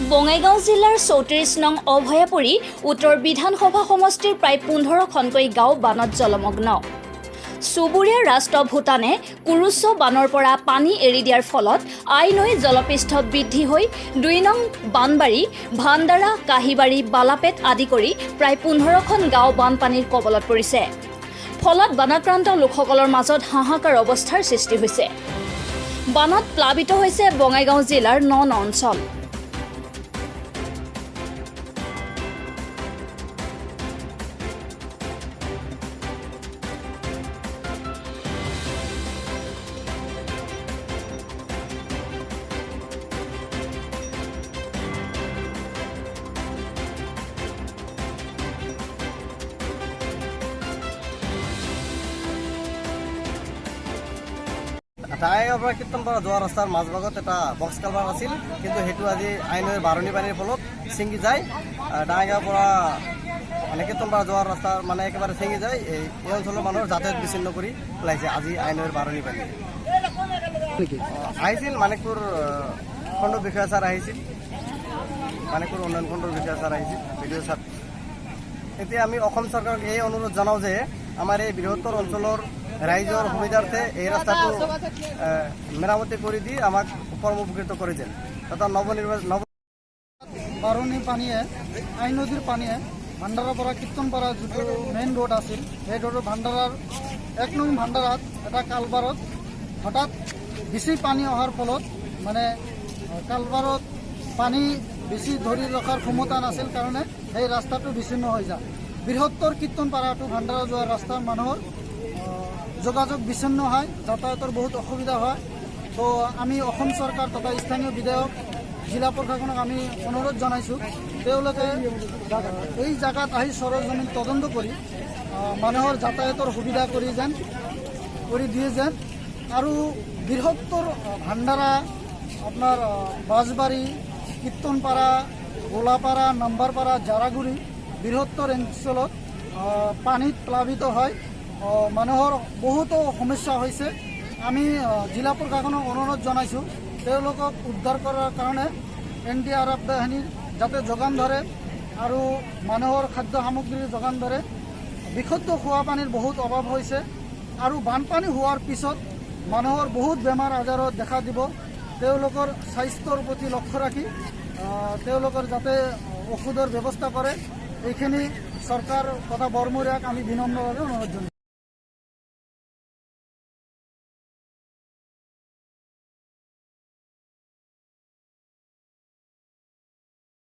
বঙাইগাঁও জিলাৰ ৩৪ নং অভয়াপুৰী উত্তৰ বিধানসভা সমষ্টিৰ প্ৰায় ১৫খনকৈ গাঁও বানত জলমগ্ন। চুবুৰীয়া ৰাষ্ট্ৰ ভূটানে কুৰুশ্ব বানৰ পৰা পানী এৰি দিয়াৰ ফলত আই নৈ জলপৃষ্ঠ বৃদ্ধি হৈ ২ নং বানবাৰী, ভাণ্ডাৰা, কাহিবাৰী, বালাপেট আদি কৰি প্ৰায় ১৫খন গাঁও বানপানীৰ কবলত পৰিছে। ফলত বানাক্ৰান্ত লোকসকলৰ মাজত হাহাকাৰ অৱস্থাৰ সৃষ্টি হৈছে। বানত প্লাবিত হৈছে বঙাইগাঁও জিলাৰ ৯ অঞ্চল। ডাঙাইগাঁৱৰ পৰা কীৰ্তনপাৰা যোৱা ৰাস্তাৰ মাজভাগত এটা বক্স কালভাৰ আছিল, কিন্তু সেইটো আজি আই নৈৰ বাৰণি পানীৰ ফলত ছিঙি যায়। ডাঙাইগাঁৱৰ পৰা কীৰ্তনপাৰা যোৱাৰ ৰাস্তা একেবাৰে ছিঙি যায়। এই অঞ্চলৰ মানুহৰ যাতায়াত বিচ্ছিন্ন কৰি পেলাইছে আজি আই নৈৰ বাৰণি পানী। আহিছিল মানিকপুৰ খণ্ড বিষয়া ছাৰ আহিছিল, মানিকপুৰ উন্নয়ন খণ্ডৰ বিষয়া ছাৰ আহিছিল, বিডিঅ' ছাৰ। এতিয়া আমি অসম চৰকাৰক এই অনুৰোধ জনাওঁ যে আমাৰ এই বৃহত্তৰ অঞ্চলৰ ৰাইজৰ সুবিধাৰ্থে এই ৰাস্তাটো মেৰামতি কৰি দি আমাক কৰ্মোপকৃত কৰিছিল। তথা বাৰণি পানীয়ে আই নদীৰ পানীয়ে ভাণ্ডাৰাৰ পৰা কীৰ্তনপাৰা যিটো মেইন ৰোড আছিল, সেই ৰোডৰ ভাণ্ডাৰাৰ ১ নং ভাণ্ডাৰাত এটা কালভাৰত হঠাৎ বেছি পানী অহাৰ ফলত কালভাৰত পানী বেছি ধৰি ৰখাৰ ক্ষমতা নাছিল কাৰণে সেই ৰাস্তাটো বিচ্ছিন্ন হৈ যায়। বৃহত্তৰ কীৰ্তনপাৰা টু ভাণ্ডাৰা যোৱা ৰাস্তাৰ মানুহৰ যোগাযোগ বিচ্ছিন্ন হয়, যাতায়াতৰ বহুত অসুবিধা হয়। তো আমি অসম চৰকাৰ তথা স্থানীয় বিধায়ক, জিলা প্ৰশাসনক আমি অনুৰোধ জনাইছোঁ, তেওঁলোকে এই জাগাত আহি সৰজমিন তদন্ত কৰি মানুহৰ যাতায়াতৰ সুবিধা কৰি দিয়ে যেন আৰু বৃহত্তৰ ভাণ্ডাৰা, আপোনাৰ বাঁশবাৰী, কীৰ্তনপাৰা, গোলাপাৰা, নাম্বাৰপাৰা, জাৰাগুৰি বৃহত্তৰ অঞ্চলত পানীত প্লাবিত হয়। মানুহৰ বহুতো সমস্যা হৈছে। আমি জিলা প্ৰশাসনক অনুৰোধ জনাইছোঁ, তেওঁলোকক উদ্ধাৰ কৰাৰ কাৰণে NDRF বাহিনীৰ যাতে যোগান ধৰে আৰু মানুহৰ খাদ্য সামগ্ৰীৰ যোগান ধৰে। বিশুদ্ধ খোৱা পানীৰ বহুত অভাৱ হৈছে আৰু বানপানী হোৱাৰ পিছত মানুহৰ বহুত বেমাৰ আজাৰত দেখা দিব। তেওঁলোকৰ স্বাস্থ্যৰ প্ৰতি লক্ষ্য ৰাখি তেওঁলোকৰ যাতে ঔষধৰ ব্যৱস্থা কৰে, এইখিনি চৰকাৰ তথা বৰমূৰীয়াক আমি বিনম্ৰভাৱে অনুৰোধ জনাইছোঁ।